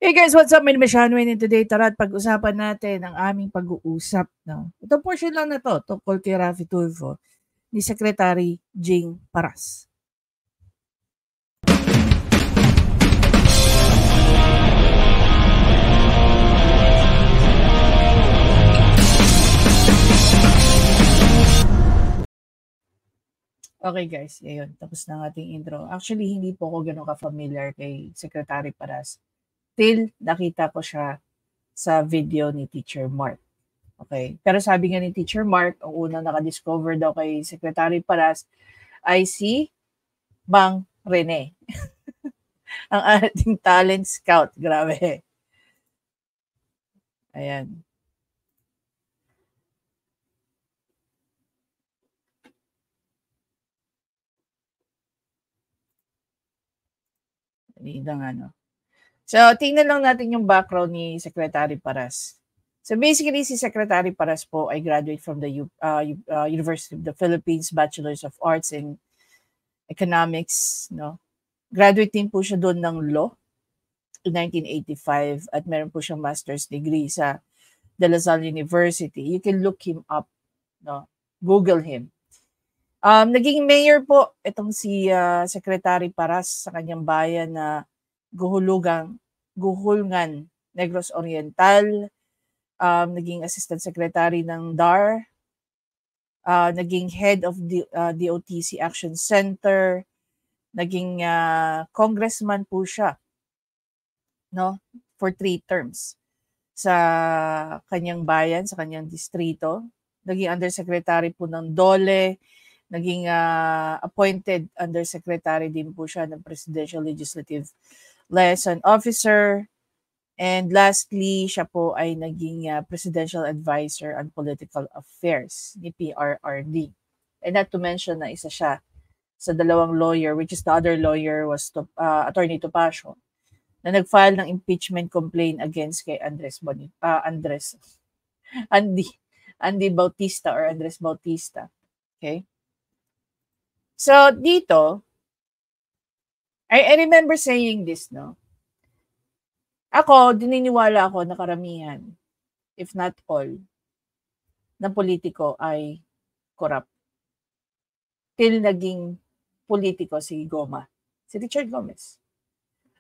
Hey guys, what's up? My name is Sean Wayne and today tara't pag-usapan natin ang aming pag-uusap. No? Itong portion lang na to, tungkol kay Raffy Tulfo ni Secretary Jing Paras. Okay guys, ayun, tapos na ang ating intro. Actually, hindi po ako ganun ka-familiar kay Secretary Paras till nakita ko siya sa video ni Teacher Mark. Okay. Pero sabi nga ni Teacher Mark, ang unang nakadiscover daw kay Secretary Paras ay si Mang Rene. Ang ating talent scout. Grabe. Ayan. So, tingnan lang natin yung background ni Secretary Paras. So basically, si Secretary Paras po ay graduate from the University of the Philippines, Bachelor's of Arts in Economics. No? Graduate din po siya doon ng Law in 1985 at meron po siyang master's degree sa De La Salle University. You can look him up. No? Google him. Naging mayor po itong si Secretary Paras sa kanyang bayan na Guhulngan, Negros Oriental. Naging assistant secretary ng DAR. Naging head of the DOTC Action Center. Naging congressman po siya, no, for 3 terms sa kanyang bayan, sa kanyang distrito. Naging undersecretary po ng DOLE. Naging appointed undersecretary din po siya ng Presidential Legislative Liaison Officer. And lastly, siya po ay naging Presidential Advisor on Political Affairs ni PRRD. And not to mention na isa siya sa dalawang lawyer, which is the other lawyer was Attorney Topacio, na nag-file ng impeachment complaint against kay Andy Bautista or Andres Bautista. Okay? So, dito, I remember saying this, no? Ako, dininiwala ako na karamihan, if not all, ng politiko ay corrupt. Till naging politiko si Goma, si Richard Gomez.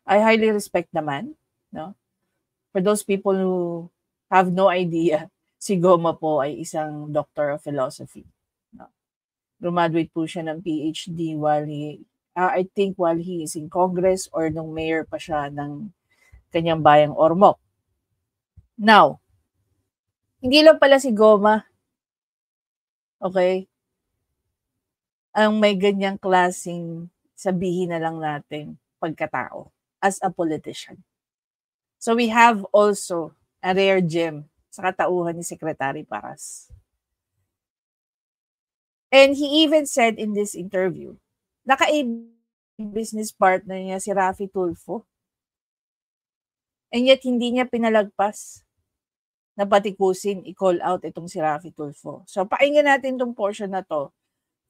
I highly respect naman, no? For those people who have no idea, si Goma po ay isang doctor of philosophy. No? Graduate po siya ng PhD while I think while he is in Congress or nung mayor pa siya ng kanyang bayang Ormoc. Now, hindi lang pala si Goma, okay, ang may ganyang klaseng, sabihin na lang natin, pagkatao as a politician. So we have also a rare gem sa katauhan ni Secretary Paras. And he even said in this interview, business partner niya si Raffy Tulfo. And yet, hindi niya pinalagpas na patikusin, i-call out itong si Raffy Tulfo. So, pakinggan natin itong portion na to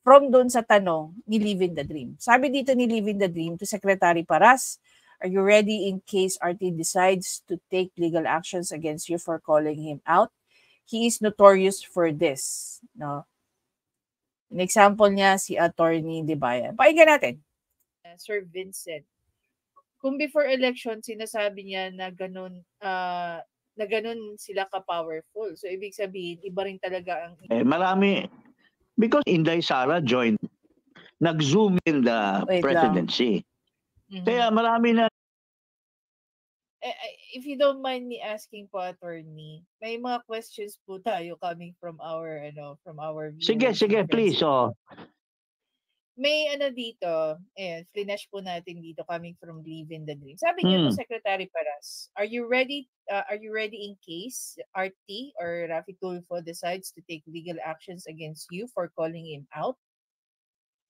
from doon sa tanong ni Living the Dream. Sabi dito ni Living the Dream to Secretary Paras, are you ready in case RT decides to take legal actions against you for calling him out? He is notorious for this. No? An example niya, si Attorney Debaya. Pakinggan natin. Sir Vincent. Kung before election, sinasabi niya na ganun sila ka-powerful. So, ibig sabihin, iba rin talaga ang... marami, because Inday Sara joined, nag-zoom in the presidency. Mm-hmm. Kaya marami na... If you don't mind me asking po, Attorney, may mga questions po tayo coming from our viewers. Sige, please. So, may dito, finish po natin dito coming from Living the Dream. Sabi niyo to Secretary Paras, are you ready in case RT or Raffy Tulfo decides to take legal actions against you for calling him out?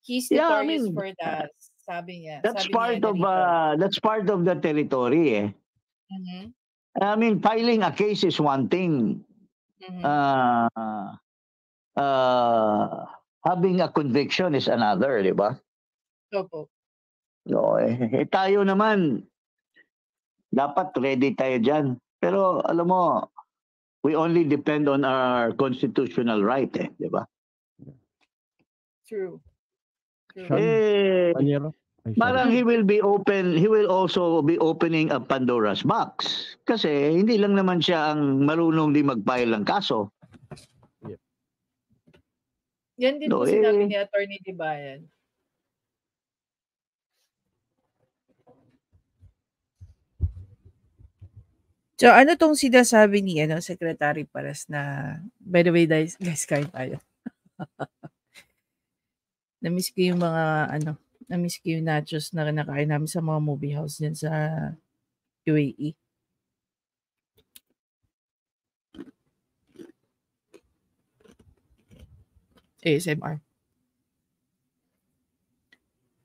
He's notorious for that, sabi niya. That's part of the territory. Mm-hmm. I mean, filing a case is one thing. Mm-hmm. Having a conviction is another, di ba? Opo. No, tayo naman, Dapat ready tayo dyan. Pero alam mo, we only depend on our constitutional right, di ba? True. Parang he will also be opening a Pandora's box. Kasi hindi lang naman siya ang marunong din mag-file ng kaso. Yan din po sinabi ni Attorney Libayan. So, ano tong sinasabi ni Secretary Paras na, by the way, guys, kain tayo. Namiss ko yung mga, namiss ko yung nachos na kinakain namin sa mga movie house dyan sa UAE. ASMR.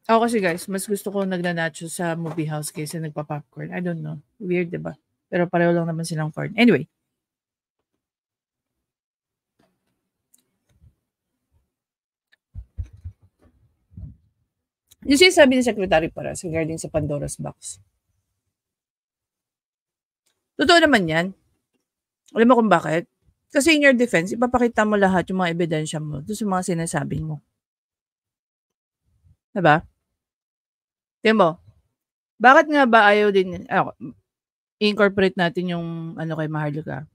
Ako kasi guys, mas gusto ko nagna-nachos sa movie house kaysa nagpa-popcorn. I don't know. Weird, diba? Pero pareho lang naman silang corn. Anyway. Yung sinasabi ni Secretary Paras regarding sa Pandora's Box. Totoo naman yan. Alam mo kung bakit? Kasi in your defense, ipapakita mo lahat yung mga ebidensya mo doon sa mga sinasabi mo. Diba? Tingnan mo, bakit nga ba ayaw din, incorporate natin yung kay Maharlika?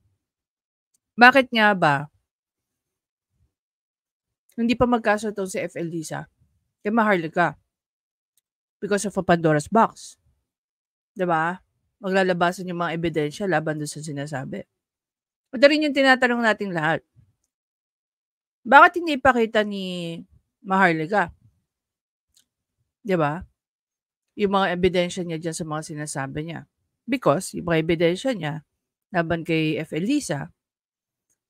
Bakit nga ba hindi pa magkaso itong si FL Lisa kay Maharlika? Because of a Pandora's Box. Diba? Maglalabasan yung mga ebidensya laban doon sa sinasabi. Ito rin yung tinatanong nating lahat. Bakit hindi ipakita ni Maharlika? Diba? Yung mga ebidensya niya dyan sa mga sinasabi niya. Because yung mga ebidensya niya laban kay FL Lisa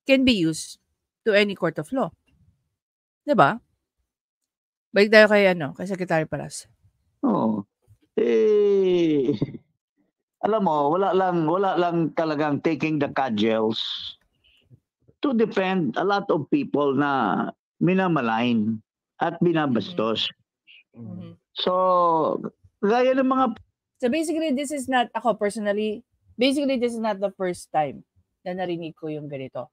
can be used to any court of law. Diba? Balik tayo kay Secretary Paras. Oo. Alam mo, wala lang talagang taking the cudgels to defend a lot of people na minamalign at binabastos. Mm-hmm. So, gaya ng mga... So basically, this is not the first time na narinig ko yung ganito.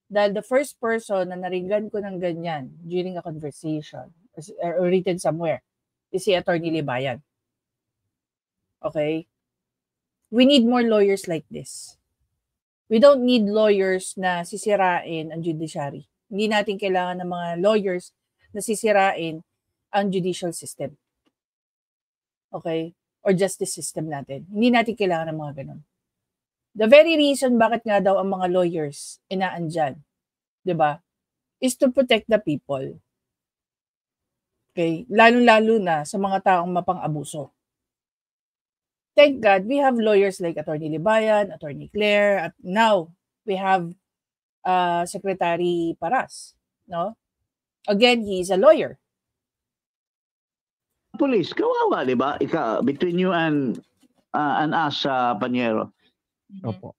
Dahil the first person na naringgan ko ng ganyan during a conversation or written somewhere is si Attorney Libayan. Okay? We need more lawyers like this. We don't need lawyers na sisirain ang judiciary. Hindi natin kailangan ng mga lawyers na sisirain ang judicial system. Okay? Or justice system natin. Hindi natin kailangan ng mga ganun. The very reason bakit nga daw ang mga lawyers inaandyan, di ba, is to protect the people. Okay? Lalo-lalo na sa mga taong mapang-abuso. Thank God, we have lawyers like Attorney Libayan, Attorney Claire, at now we have Secretary Paras. No? Again, he is a lawyer. Police, kawawa, di ba? Between you and us, Panyero. Opo.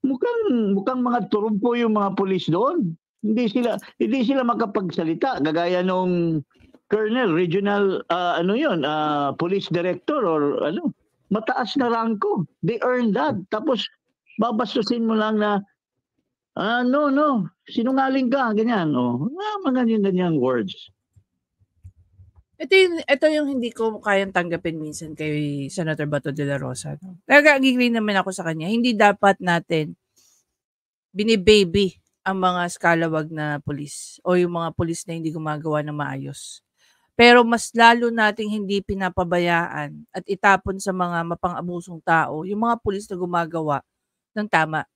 Mukhang mga turumpo yung mga pulis doon. Hindi sila makapagsalita gagaya nung Colonel, Regional Police Director or mataas na rangko. They earned that. Tapos babastusin mo lang na no, sinungaling ka, ganyan. Mga ganyan words. Ito yung hindi ko kayang tanggapin minsan kay Senator Bato de la Rosa. Nag-agree naman ako sa kanya. Hindi dapat natin binibaby ang mga skalawag na pulis o yung mga pulis na hindi gumagawa ng maayos. Pero mas lalo nating hindi pinapabayaan at itapon sa mga mapang-abusong tao yung mga pulis na gumagawa ng tama.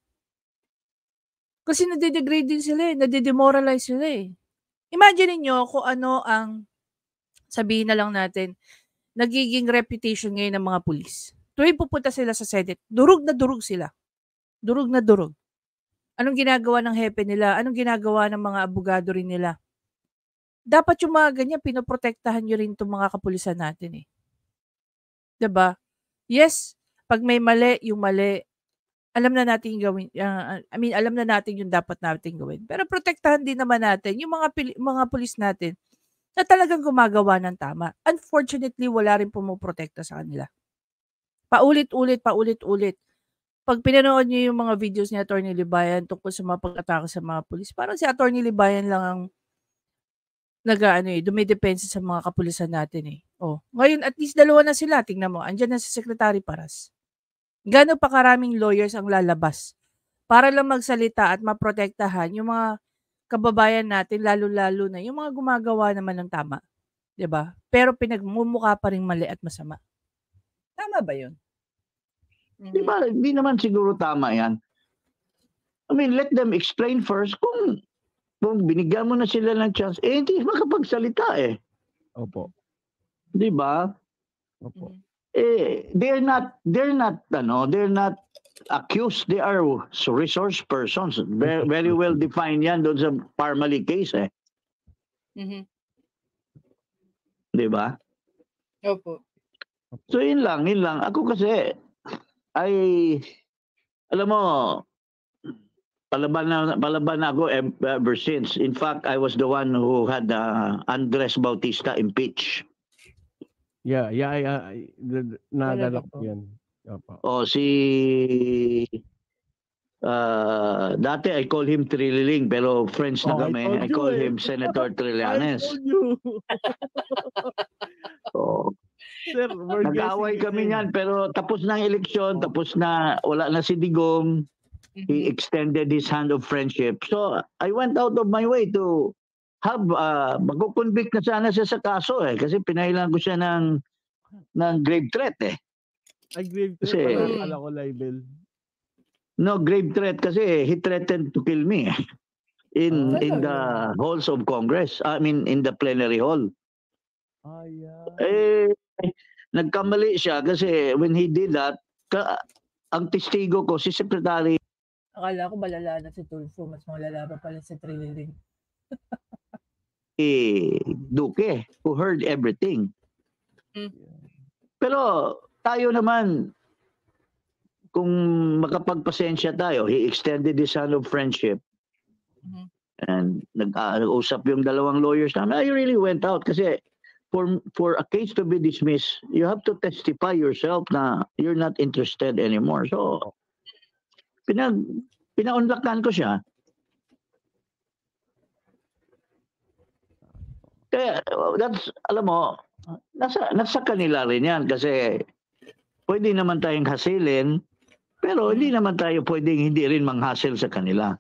Kasi nade-degrade din sila nade-demoralize sila Imagine niyo kung ano ang sabihin na lang natin, nagiging reputation ngayon ng mga pulis. Tuwing pupunta sila sa Senate, durug na durug sila. Durug na durug. Anong ginagawa ng hepe nila? Anong ginagawa ng mga abogado rin nila? Dapat yung mga ganyan, pinoprotektahan nyo rin itong mga kapulisan natin Diba? Yes, pag may mali, yung mali, alam na natin gawin. Alam na natin yung dapat natin gawin. Pero protektahan din naman natin yung mga pulis natin na talagang gumagawa ng tama. Unfortunately, wala rin pumuprotekta sa kanila. Paulit-ulit. Pag pinanood niyo yung mga videos ni Attorney Libayan tungkol sa mga pag-atake sa mga pulis, parang si Attorney Libayan lang ang dumidepensa sa mga kapulisan natin eh. Ngayon at least 2 na sila, tingnan mo. Andiyan na si Secretary Paras. Gaano pa karaming lawyers ang lalabas para lang magsalita at maprotektahan yung mga kababayan natin, lalo-lalo na yung mga gumagawa naman ng tama. 'Di ba? Pero pinagmumukha pa ring mali at masama. Tama ba 'yun? Di ba? Hindi naman siguro tama yan. I mean, let them explain first kung binigyan mo na sila ng chance, hindi makapagsalita eh. Opo. Di ba? Opo. They're not accused. They are resource persons. Very, very well defined yan doon sa Parmali case eh. Di ba? Opo. So yun lang. Ako kasi alam mo, palaban na ako ever since. In fact, I was the one who had Andres Bautista impeached. Yeah, naalala ko yan. Dati I call him Trililing, pero friends na kami. I call him Senator Trillanes. I told you. Sir, nag-away kami niyan, pero tapos na ang eleksyon, tapos na, wala na si Digong. He extended his hand of friendship. So, I went out of my way to have, mag-convict na sana siya sa kaso eh. Kasi pinailan ko siya ng grave threat eh. Ay, grave threat? Kasi, alam ko libel. No, grave threat kasi he threatened to kill me in the halls of Congress. I mean, in the plenary hall. Nagkamali siya kasi when he did that, ang testigo ko, si Secretary. Akala ko malala na si Tulfo, mas malala pa pala si Trililing. Duque, who heard everything. Pero tayo naman, kung makapagpasensya tayo, he extended his hand of friendship. And nag-usap yung dalawang lawyers namin. I really went out kasi for a case to be dismissed, you have to testify yourself na you're not interested anymore. So, pinaunlakan ko siya. Kaya, alam mo, nasa kanila rin yan kasi pwede naman tayong hasilin, pero hindi naman tayo pwedeng hindi rin manghasil sa kanila.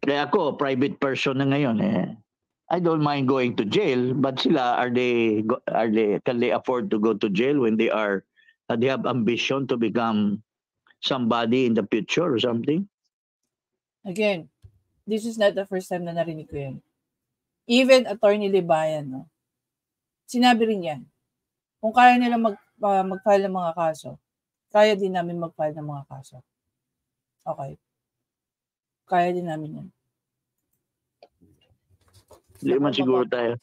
Kaya ako, private person na ngayon eh. I don't mind going to jail, but sila can they afford to go to jail when they have ambition to become somebody in the future or something? Again, this is not the first time na narinig ko yan. Even Attorney Libayan, no? Sinabi rin yan. Kung kaya nila mag-file ng mga kaso, kaya din namin mag-file ng mga kaso. Okay. Kaya din namin yan. Hindi man siguro tayo.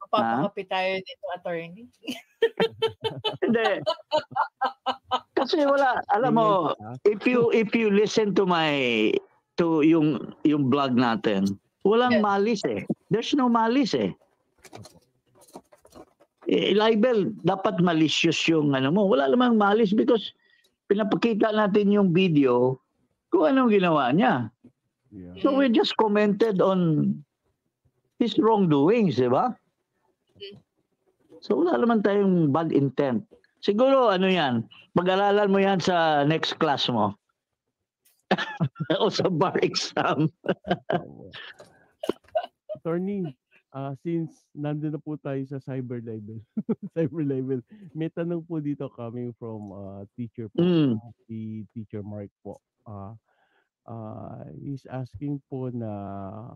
Papapakapi tayo dito, attorney. Hindi. Kasi wala, alam mo, if you listen to yung blog natin, walang malis eh. There's no malis eh. Libel, dapat malicious yung mo. Wala namang malis because pinapakita natin yung video kung anong ginawa niya. Yeah. So we just commented on his wrongdoings, di ba? So wala naman tayong bad intent. Siguro yan, pag-aralan mo yan sa next class mo. O sa bar exam. Attorney, since nandun na po tayo sa cyber libel, may tanong po dito coming from teacher po, si Teacher Mark po. He's asking po na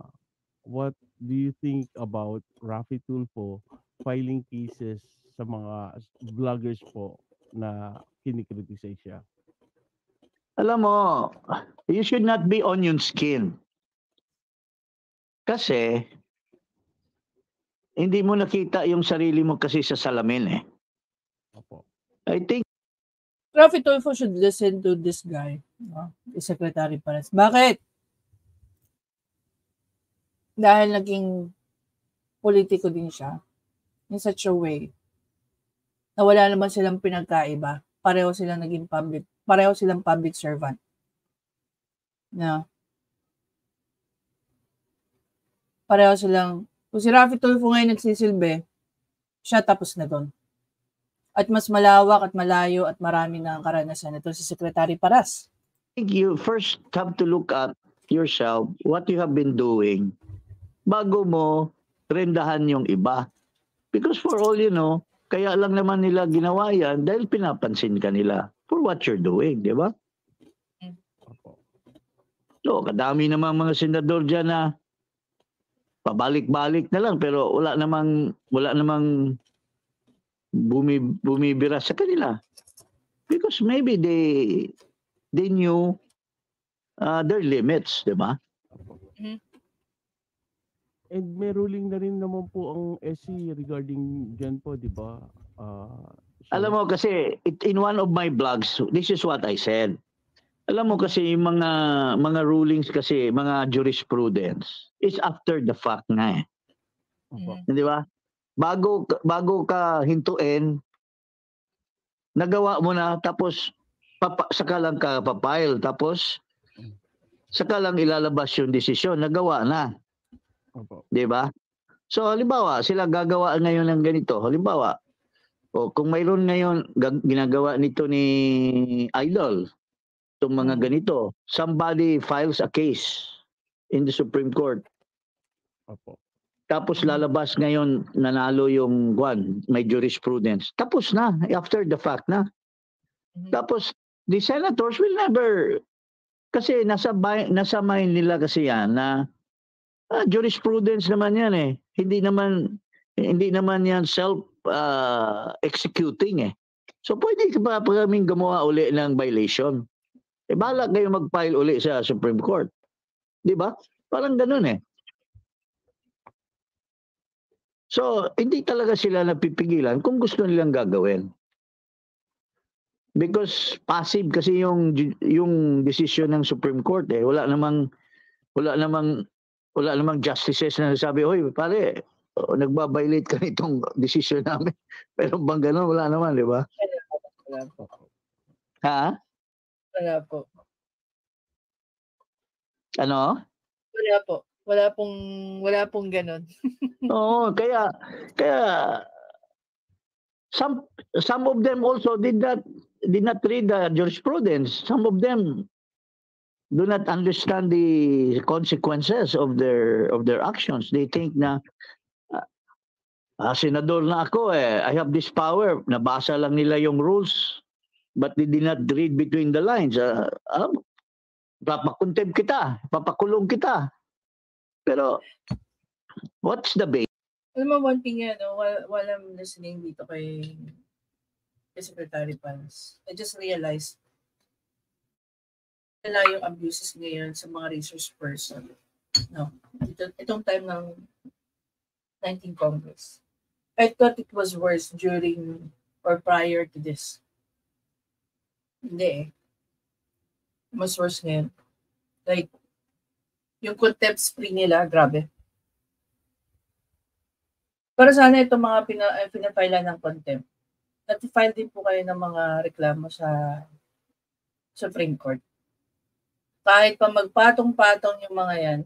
what do you think about Raffy Tulfo filing cases sa mga vloggers po na kinikriticize siya? Alam mo, you should not be onion skin. Kasi hindi mo nakita yung sarili mo kasi sa salamin eh. Opo. I think Raffy Tulfo should listen to this guy, the Secretary Paras. Bakit? Dahil naging politiko din siya in such a way na wala naman silang pinagkaiba. Pareho silang public servant. Na pareho silang, kung si Raffy Tulfo ngayon nagsisilbi, siya tapos na doon. At mas malawak at malayo at marami na ang karanasan ito si Secretary Paras. I think you first have to look at yourself, what you have been doing, bago mo rendahan yung iba. Because for all you know, kaya lang naman nila ginawa yan dahil pinapansin ka nila for what you're doing, di ba? So, kadami namang mga senador dyan na pabalik-balik na lang pero wala namang bumibira sa kanila. Because maybe they knew their limits, di ba? And may ruling na rin naman po ang SC regarding dyan po, di ba? Alam mo kasi, in one of my blogs, this is what I said. Alam mo kasi yung mga rulings kasi, mga jurisprudence, is after the fact nga eh. Di ba? Bago ka hintuin, nagawa mo na, tapos saka lang ka papile, tapos saka lang ilalabas yung desisyon, nagawa na. Di ba? So halimbawa, sila gagawa ngayon ng ganito. Halimbawa, kung mayroon ngayon ginagawa nito ni Idol, itong mga ganito, somebody files a case in the Supreme Court. Tapos lalabas ngayon, nanalo yung may jurisprudence. Tapos na, after the fact na. Tapos, the senators will never, kasi nasa mind nila kasi yan na jurisprudence naman yan eh. Hindi naman yan self-executing eh. So, pwede pa kaming gumawa uli ng violation. Bahala kayo mag-file uli sa Supreme Court. Di ba? Parang ganun eh. So, hindi talaga sila napipigilan kung gusto nilang gagawin. Because passive kasi yung decision ng Supreme Court eh. Wala namang justices na sabi, "Hoy, pare, nagba-violate ka nitong decision namin." Pero bang ganun, wala naman, di ba? Wala po. Ha? Wala po. Ano? Wala po. Wala pong ganun. Oo, kaya some of them also did not read the jurisprudence. Some of them do not understand the consequences of their actions. They think na senador na ako eh, I have this power. Nabasa lang nila yung rules, but they did not read between the lines. Papakontempt kita, papakulong kita. Pero what's the base? Alam mo, one thing yan, while I'm listening dito kay Secretary Paras, I just realized wala yung abuses ngayon sa mga resource person. No. Itong time ng 19th Congress. I thought it was worse during or prior to this. Hindi eh. Mas worse ngayon. Like, yung contempt spree nila, grabe. Para sana itong mga pinafile ng contempt, nati-file din po kayo ng mga reklamo sa Supreme Court. Kahit pa magpatong-patong yung mga yan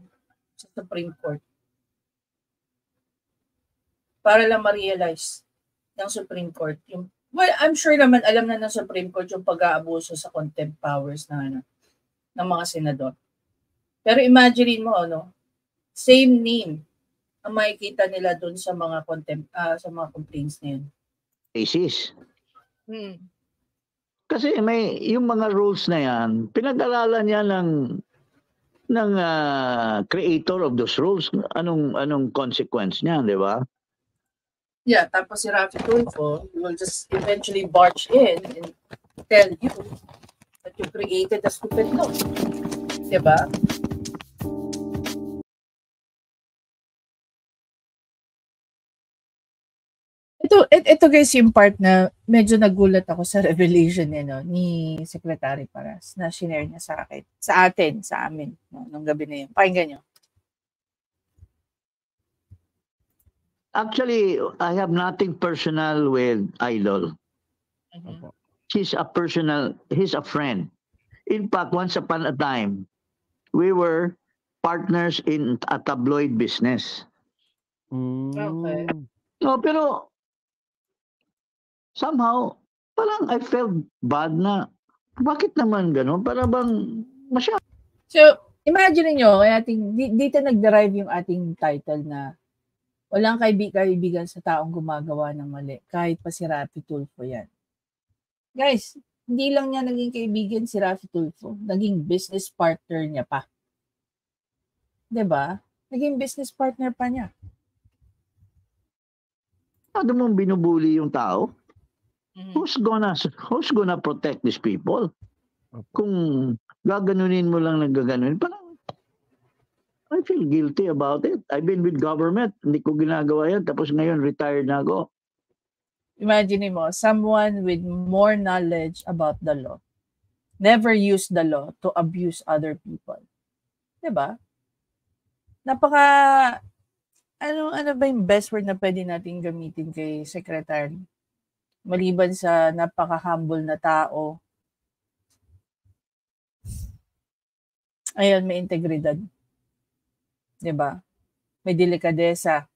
sa Supreme Court. Para lang ma-realize ng Supreme Court. I'm sure naman alam na ng Supreme Court yung pag-aabuso sa contempt powers ng mga senador. Pero imagine mo, same name ang makikita nila doon sa mga sa mga complaints na yun. Cases. Kasi may yung mga rules na yan, pinag-aralan yan ng creator of those rules. Anong consequence niyan, di ba? Yeah, tapos si Raffy Tulfo will just eventually barge in and tell you that you created a stupid law. Di ba? Ito guys yung part na medyo nagulat ako sa revelation ni Secretary Paras na shinare niya sa amin, nung gabi na yun. Pakinggan nyo. Actually, I have nothing personal with Idol. Mhm. Opo. He's a friend. In fact, once upon a time, we were partners in a tabloid business. Okay. No, pero somehow, parang I felt bad na, bakit naman gano'n? Para bang masyado. So, imagine niyo, dito nag-derive yung ating title na walang kaibigan sa taong gumagawa ng mali, kahit pa si Raffy Tulfo yan. Guys, hindi lang niya naging kaibigan si Raffy Tulfo, naging business partner niya pa. 'Di ba? Naging business partner pa niya. Ano mong binubuli yung tao? Mhm. Who's gonna protect these people? Opo. Kung gaganunin mo lang naggaganunin, parang I feel guilty about it. I've been with government. Hindi ko ginagawa yan. Tapos ngayon, retired na ako. Imagine mo, someone with more knowledge about the law never use the law to abuse other people. 'Di ba? Napaka ano ba yung best word na pwede natin gamitin kay Secretary? Maliban sa napaka-humble na tao. Ayun, may integridad. 'Di ba? May delikadesa.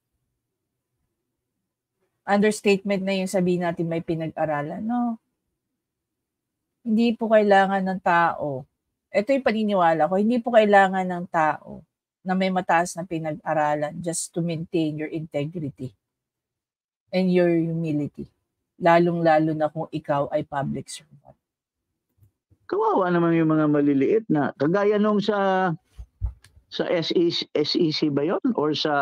Understatement na yung sabihin natin may pinag-aralan. No. Hindi po kailangan ng tao. Ito yung paniniwala ko, hindi po kailangan ng tao na may mataas na pinag-aralan just to maintain your integrity and your humility. Lalong-lalo na kung ikaw ay public servant. Kawawa naman yung mga maliliit na. Kagaya nung sa SEC ba yun? Or sa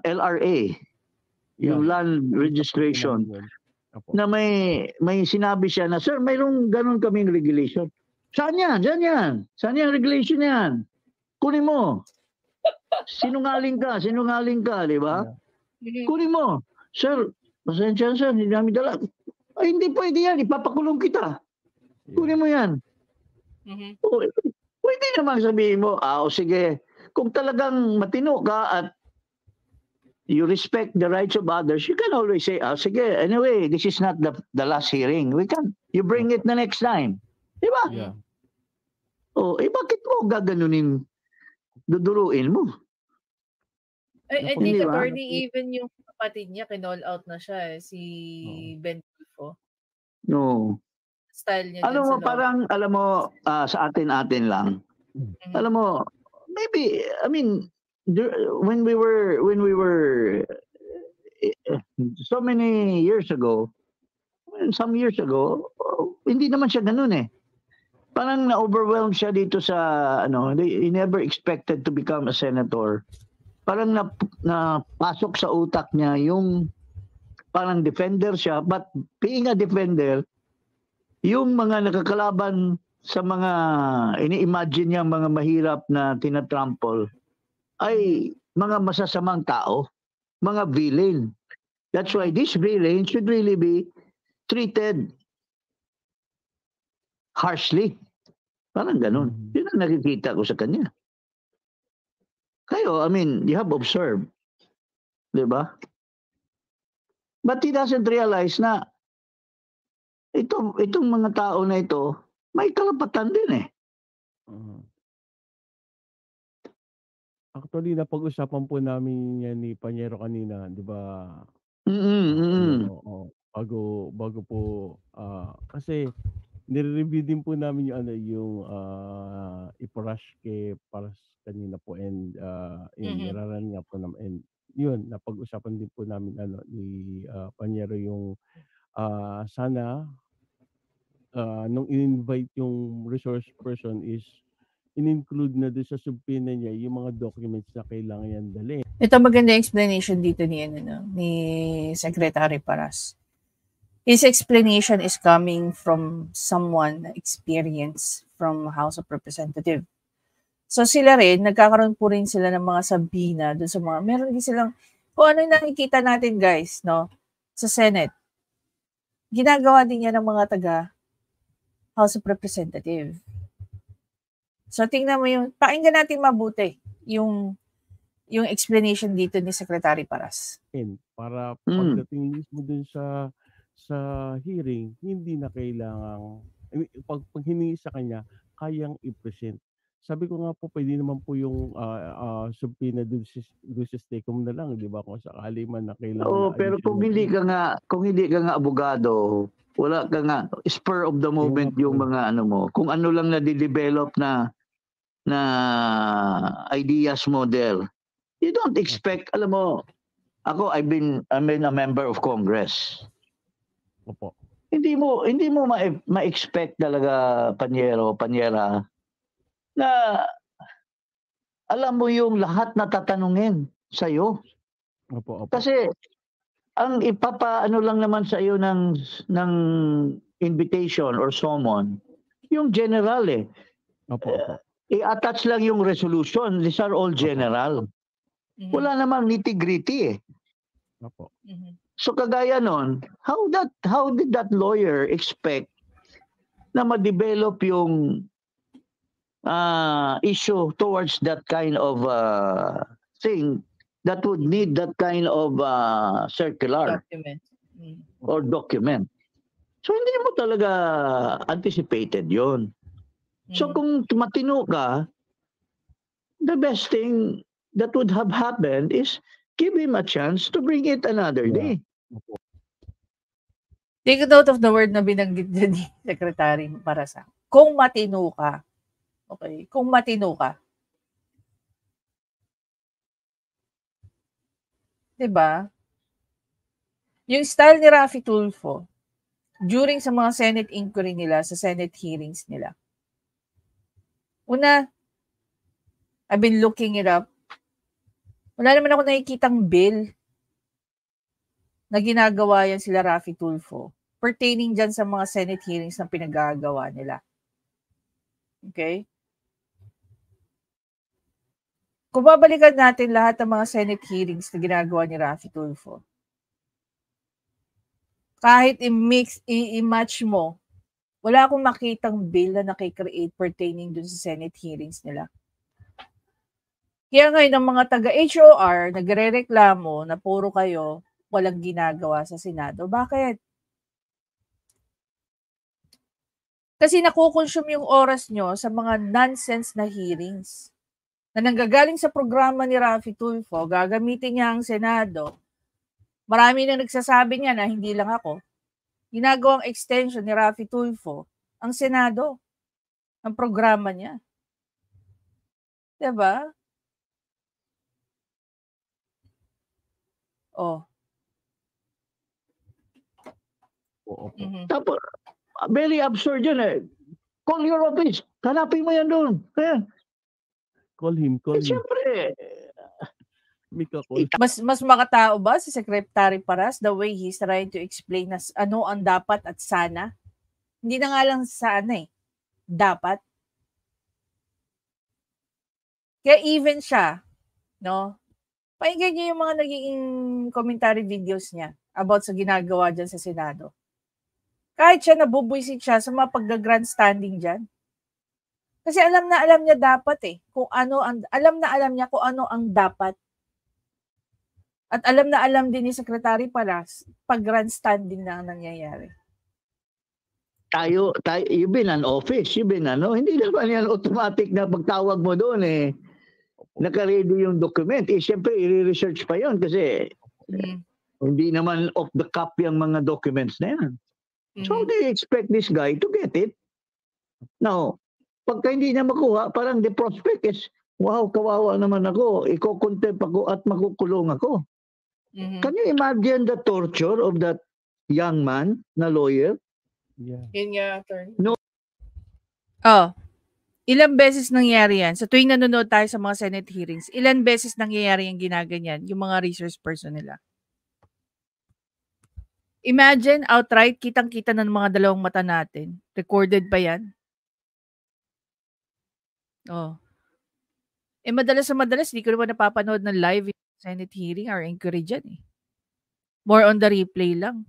LRA, yung land registration, Opo. na may sinabi siya na, sir, mayroong ganun kaming regulation. Saan yan? Diyan yan. Saan yung regulation yan? Kunin mo. Sinungaling ka, di ba? Kunin mo. Sir, pasensya sir, hindi namin dala. Ay, hindi pwede yan. Ipapakulong kita. Kunin mo yan. Mhm. O, pwede naman sabihin mo, o sige, kung talagang matino ka at you respect the rights of others, you can always say, sige, anyway, this is not the last hearing. You bring it the next time. Di ba? Yeah. Bakit mo gaganunin, duduruin mo? I Naku, think Di ba? attorney, even yung kapatid niya, kinall out na siya si Ben Tulfo. No. Style niya Alam dun mo, sa law. parang, alam mo, sa atin lang. Mhm. Alam mo, maybe, I mean, when we were so many years ago, some years ago, hindi naman siya ganun eh. Parang na-overwhelmed siya dito sa, he never expected to become a senator. Parang napasok sa utak niya yung parang defender siya, but being a defender, yung mga nakakalaban sa mga ini-imagine niyang mga mahirap na tinatrample ay mga masasamang tao, mga villain. That's why this villain should really be treated harshly. Parang ganun. Yun ang nakikita ko sa kanya. Kayo, I mean, you have observed. Di ba? But he doesn't realize na itong mga tao na ito, may karapatan din eh. Actually, napag-usapan po namin yan ni Panyero kanina, di ba? Bago po, kasi nire-review din po namin yung iparush kay Paras kanina po, and yun, niraran nga po naman, and yun, napag-usapan din po namin ni Panyero yung sana nung in-invite yung resource person is in-include na doon sa subpoena niya yung mga documents na kailangan yan dalhin. Ito maganda explanation dito ni Secretary Paras. His explanation is coming from someone na experience from House of Representatives. So sila rin, nagkakaroon po rin sila ng mga sabina doon sa mga, meron din silang, kung ano yung nakikita natin guys, no, sa Senate. Ginagawa din yan ng mga taga House of Representatives. So tingnan mo yung, pakinggan natin mabuti yung yung explanation dito ni Secretary Paras. Para pagdating mismo dun sa hearing, hindi na kailangang pag hiningi sa kanya, kayang i-present. Sabi ko nga po, pwede naman po yung subpoena dun sa STECOM na lang, di ba? Kung sakali man na kailangan Oo, na pero kung additional. hindi ka nga abogado, wala ka nga spur of the moment Kaya nga po yung mga ano mo. Kung ano lang na develop na ideas mo there. You don't expect, alam mo, ako I'm a member of Congress. Opo. Hindi mo ma-expect talaga panyera na alam mo yung lahat na tatanungin sa iyo. Opo. Kasi ang ipapaano lang naman sa iyo ng invitation or summon yung general eh. Opo. I-attach lang yung resolution. These are all general. Wala namang nitty-gritty eh. Opo. So kagaya nun, how did that lawyer expect na ma-develop yung issue towards that kind of thing that would need that kind of circular Document. or document. So hindi mo talaga anticipated yon. So kung matino ka, the best thing that would have happened is give him a chance to bring it another day. Take note of the word na binanggit dyan ni Secretary Paras. Kung matino ka. Okay, kung matino ka. Diba? Yung style ni Raffy Tulfo, during sa mga Senate inquiry nila, sa Senate hearings nila. Una, I've been looking it up. Wala naman ako nakikitang bill na ginagawa yan sila Raffy Tulfo pertaining dyan sa mga Senate hearings na pinagagawa nila. Okay? Kung babalikan natin lahat ng mga Senate hearings na ginagawa ni Raffy Tulfo, kahit i-match mo, wala akong makitang bill na nakikreate pertaining dun sa Senate hearings nila. Kaya ngayon, ang mga taga-HOR nagre-reklamo na puro kayo walang ginagawa sa Senado. Bakit? Kasi nakukonsume yung oras nyo sa mga nonsense na hearings na nanggagaling sa programa ni Raffy Tulfo, gagamitin niya ang Senado. Marami na nagsasabi niya na hindi lang ako. Ginagawang extension ni Raffy Tulfo ang Senado, ang programa niya. Diba? Oh. Tapos, very absurd yun eh. Call your office. Hanapin mo yan doon. Call him. Siyempre, mas makatao ba si Secretary Paras the way he's trying to explain us ano ang dapat at sana? Hindi na nga lang sana eh. Dapat. Kaya even siya, no? Pakinggan niyo yung mga naging commentary videos niya about sa ginagawa dyan sa Senado. Kahit siya nabubwisit siya sa mga pagga-grandstanding dyan. Kasi alam niya dapat eh. Alam niya kung ano ang dapat. At alam din ni Secretary Paras pag grandstanding na ang nangyayari. Tayo, you've been an office, hindi naman yan automatic na pagtawag mo doon eh. Naka-ready yung document. Siyempre, i-research pa yon kasi hindi naman off the cuff yung mga documents na yan. So, how do you expect this guy to get it? Now, pagka hindi niya makuha, parang the prospect is, wow, kawawa naman ako. Iko-contempt ako at makukulong ako. Can you imagine the torture of that young man na lawyer? Yeah. Yun nga, attorney. No. Ilang beses nangyari yan? Sa tuwing nanonood tayo sa mga Senate hearings, ilang beses nangyayari yung ginaganyan, yung mga resource person nila? Imagine, outright, kitang-kita ng mga dalawang mata natin. Recorded pa yan. Madalas, di ko naman napapanood ng live Senate hearing or inquiry dyan eh. More on the replay lang.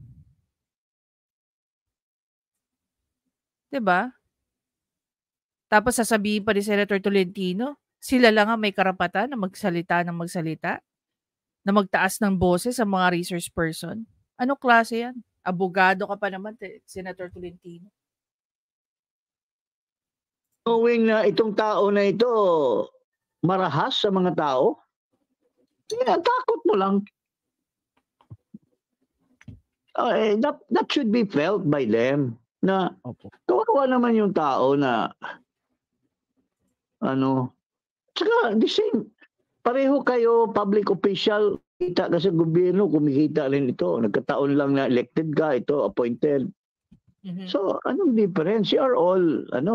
Diba? Tapos sasabihin pa ni Senator Tolentino, Sila lang ang may karapatan na magsalita, na magtaas ng boses sa mga resource person. Ano klase yan? Abogado ka pa naman, Senator Tolentino. Knowing na itong tao na ito marahas sa mga tao, takot mo lang. That should be felt by them na kawawa naman yung tao na tsaka the same, pareho kayo public official, kita kasi gobyerno, kumikita rin ito, nagkataon lang na elected ka, ito appointed. So anong difference? You are all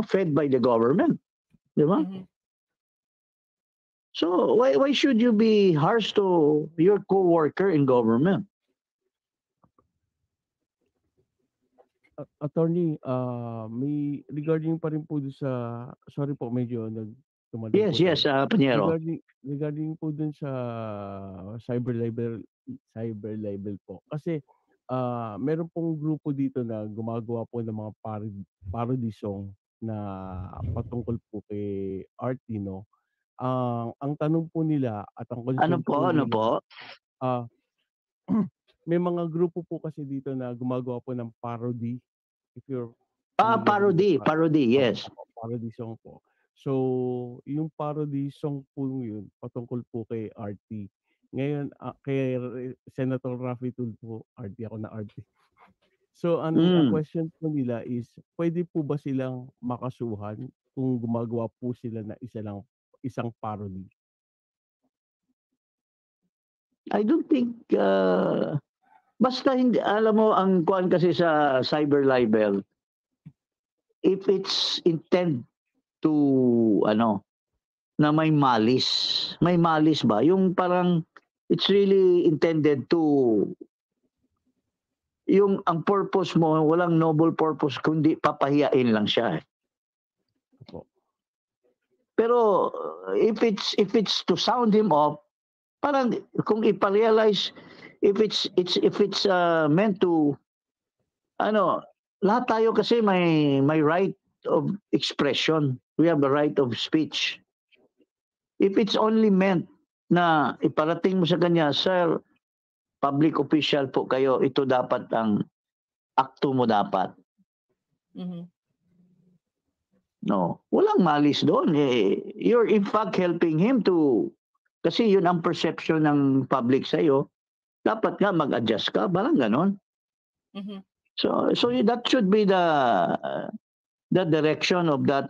fed by the government, di ba? So why should you be harsh to your co-worker in government? Attorney, may regarding pa rin po sa, sorry po, medyo nagtumalong Yes, po yes, tayo. Panyero. Regarding po dun sa cyber libel po. Kasi meron pong grupo dito na gumagawa po ng mga parody song na patungkol po kay Artie, no? Ang tanong po nila at ang concern Ano po? May mga grupo po kasi dito na gumagawa po ng parody. If you're parody, yes. Parody song po. So, yung parody song po yun, patungkol po kay RT. Ngayon, kay Senator Raffy Tulfo, RT ako na RT. So, ang question po nila is, pwede po ba silang makasuhan kung gumagawa po sila na isang parody? I don't think basta hindi, alam mo, ang kuan kasi sa cyber libel, if it's intent to na may malis ba, yung parang it's really intended to, yung ang purpose mo walang noble purpose kundi papahiyain lang siya. Pero if it's to sound him off, parang kung ipa-realize, if it's meant to lahat tayo kasi may right of expression. We have the right of speech. If it's only meant na iparating mo sa kanya, sir, public official po kayo, ito dapat ang akto mo dapat. No, walang malis doon. You're in fact helping him to, kasi yun ang perception ng public sa'yo. Dapat nga mag-adjust ka, parang ganon. So that should be the direction of that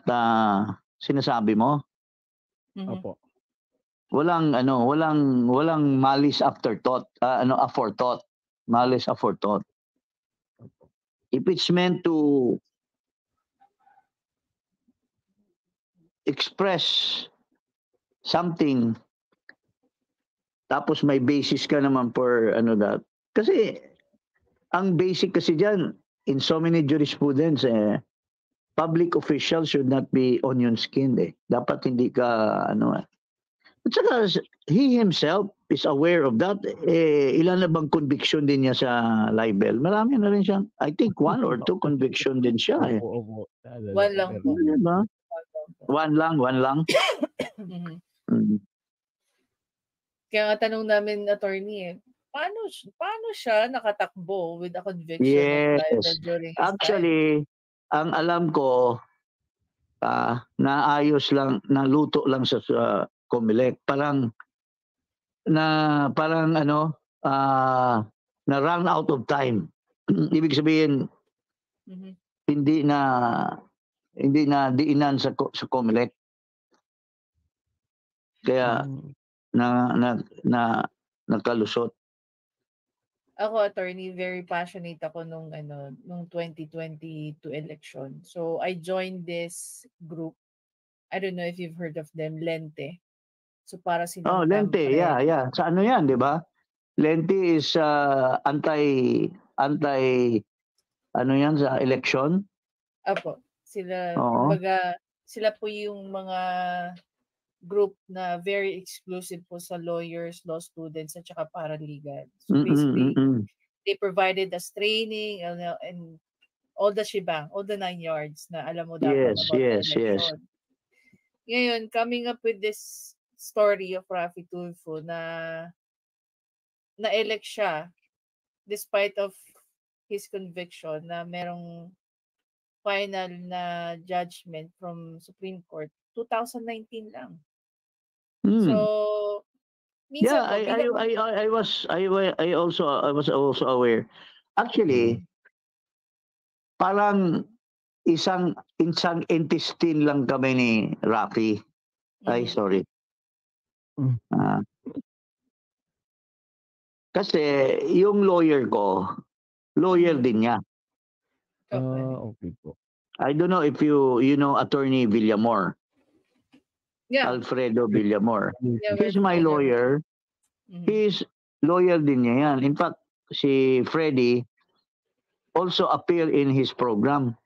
sinasabi mo. Opo. Walang malice afterthought, aforethought. Malice aforethought. If it's meant to express something, tapos may basis ka naman for that. Kasi ang basic kasi diyan in so many jurisprudence, public officials should not be onion skinned. Dapat hindi ka At saka he himself is aware of that. Ilan na bang conviction din niya sa libel? Marami na rin siya. I think 1 or 2 conviction din siya. Opo. One lang po. Diba? One lang. Kaya nga tanong namin, attorney, paano siya nakatakbo with a conviction Yes. of libel during his Actually, ang alam ko, naayos lang, naluto lang sa COMELEC. Parang na run out of time. Ibig sabihin, hindi na diinan sa COMELEC. Kaya nakalusot. Ako, attorney, very passionate ako nung 2022 election. So I joined this group. I don't know if you've heard of them, Lente. So para silang Lente, yeah. Sa ano yan, di ba? Lente is anti yan sa election? Apo. Kumbaga, sila po yung mga group na very exclusive po sa lawyers, law students, at saka paralegal. So basically, they provided us training and all the shebang, all the 9 yards na alam mo dapat about the election. Ngayon, coming up with this story of Raffy Tulfo na na-elect siya despite of his conviction na merong final na judgment from Supreme Court 2019 lang. So, minsan Yeah, po, I was also aware. Actually, parang isang intestine lang kami ni Raffy. Ay, sorry. Kasi yung lawyer ko, lawyer din niya. Okay po. I don't know if you know Attorney Villamor. yeah, Alfredo Villamor. yeah, He's we're my familiar with- lawyer. He's lawyer din niya yan. In fact, si Freddy also appeared in his program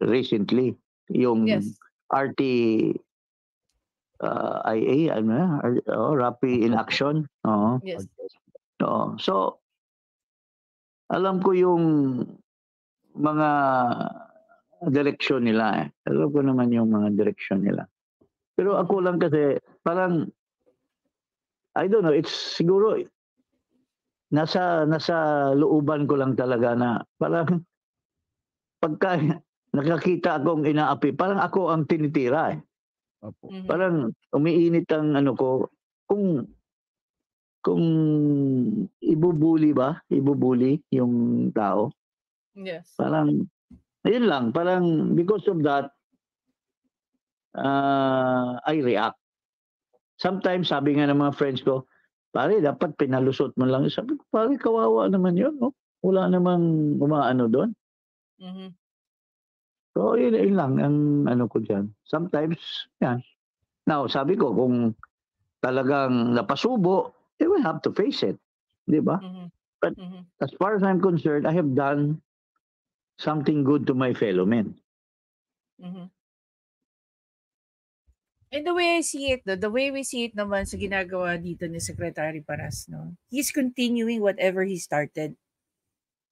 recently. Yung Yes. RT IA, Raffy in Action. Oo. Yes. Oo. So, alam ko yung mga direksyon nila eh. Alam ko naman yung mga direksyon nila. Pero ako lang kasi, parang, I don't know, it's siguro, nasa looban ko lang talaga na, parang, pagka nakakita akong inaapi, parang ako ang tinitira eh. Opo. Parang umiinit ang ano ko, kung ibubuli yung tao. Yes. Parang, ayun lang, parang because of that, I react. Sometimes, sabi nga ng mga friends ko, pare, dapat pinalusot mo lang. Sabi ko, pare, kawawa naman yun. No? Wala namang umaano doon. So, yun lang ang ano ko dyan. Sometimes, yan. Now, sabi ko, kung talagang napasubo, we have to face it. Di ba? But as far as I'm concerned, I have done something good to my fellow men. And the way I see it, the way we see it naman sa ginagawa dito ni Secretary Paras, no, he's continuing whatever he started.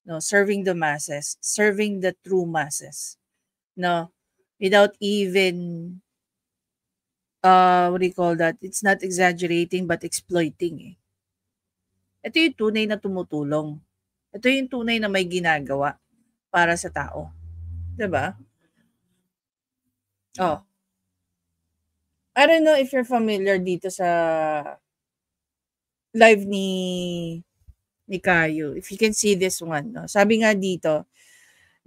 No, serving the masses, serving the true masses. No, without even, what do you call that? It's not exaggerating but exploiting. Ito yung tunay na tumutulong. Ito yung tunay na may ginagawa para sa tao. Diba? Oh. I don't know if you're familiar dito sa live ni Caio. If you can see this one. No? Sabi nga dito,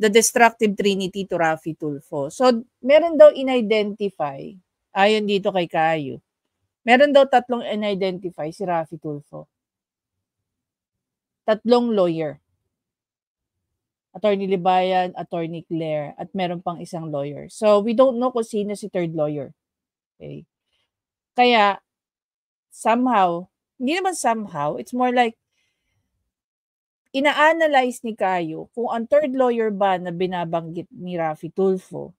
the destructive trinity to Raffy Tulfo. So, meron daw in-identify, ayon dito kay Caio, meron daw 3 in-identify si Raffy Tulfo. 3 lawyer. Attorney Libayan, Attorney Claire, at meron pang isang lawyer. So, we don't know kung sino si third lawyer. Okay. Kaya, somehow, hindi naman somehow, it's more like, ina-analyze ni Caio kung ang third lawyer ba na binabanggit ni Raffy Tulfo,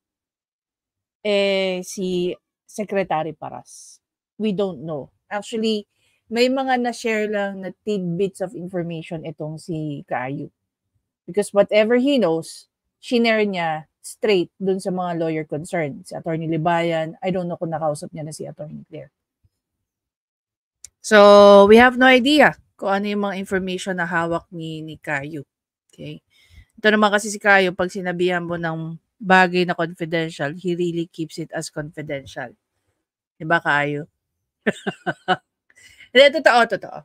si Secretary Paras. We don't know. Actually, may mga na-share lang na tidbits of information itong si Caio. Because whatever he knows, shinare niya straight dun sa mga lawyer concerned. Si Attorney Libayan, I don't know kung nakausap niya na si Attorney Claire. So, we have no idea kung ano yung mga information na hawak ni Caio. Okay? Ito naman kasi si Caio, pag sinabihan mo ng bagay na confidential, he really keeps it as confidential. Diba, Caio? Totoo.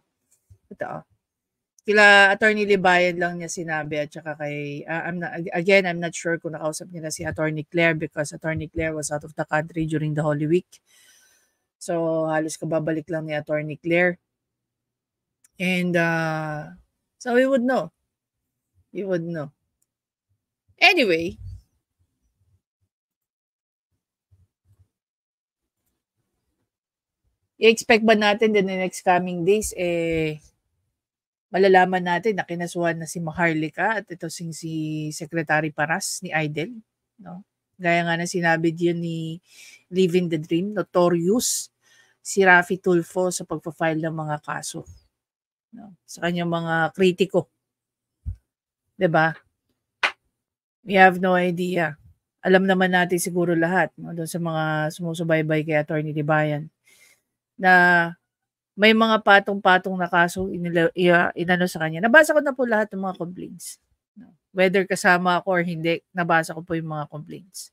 Kila Attorney Libayan lang niya sinabi at saka kay, I'm not sure kung nakausap niya na si Attorney Claire because Attorney Claire was out of the country during the Holy Week. So, halos kababalik lang ni Attorney Claire. And, so we would know. Anyway, i-expect ba natin in the next coming days, malalaman natin na kinasuhan na si Maharlika at ito si Secretary Paras ni Idel, no? Gaya nga na sinabi diyan ni Living the Dream, notorious si Raffy Tulfo sa pagpa-file ng mga kaso, no? Sa kanyang mga kritiko. 'Di ba? We have no idea. alam naman natin siguro lahat, no, doon sa mga sumusubaybay kay Attorney Libayan, na may mga patong-patong na kaso inano sa kanya. Nabasa ko na po lahat ng mga complaints. No? Whether kasama ako or hindi, nabasa ko po yung mga complaints.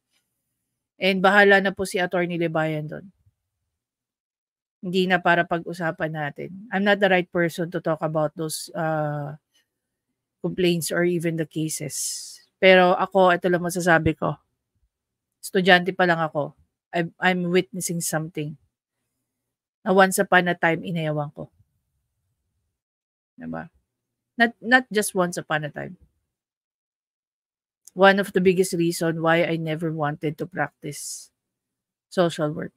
And bahala na po si Attorney Libayan doon. Hindi na para pag-usapan natin. I'm not the right person to talk about those complaints or even the cases. Pero ako, ito lang masasabi ko. Estudyante pa lang ako. I'm witnessing something na once upon a time inayawan ko. Diba? Not just once upon a time. One of the biggest reason why I never wanted to practice social work.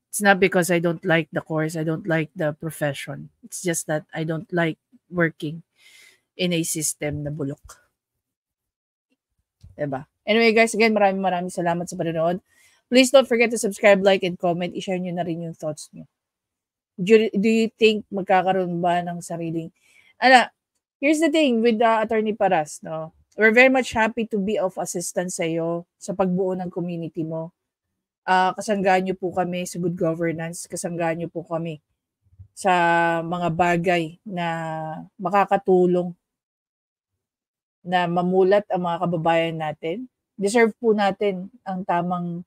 It's not because I don't like the course, I don't like the profession. It's just that I don't like working in a system na bulok. Diba? Anyway guys, again, maraming salamat sa panonood. Please don't forget to subscribe, like, and comment. I-share nyo na rin yung thoughts nyo. Do you think magkakaroon ba ng sariling... here's the thing with Attorney Paras, no? We're very much happy to be of assistance sa iyo sa pagbuo ng community mo. Kasanggaan nyo po kami sa good governance. Kasanggaan nyo po kami sa mga bagay na makakatulong na mamulat ang mga kababayan natin. Deserve po natin ang tamang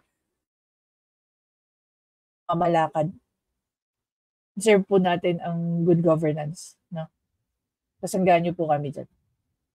mamalakad. Deserve po natin ang good governance. No? Kasanggaan nyo po kami dyan.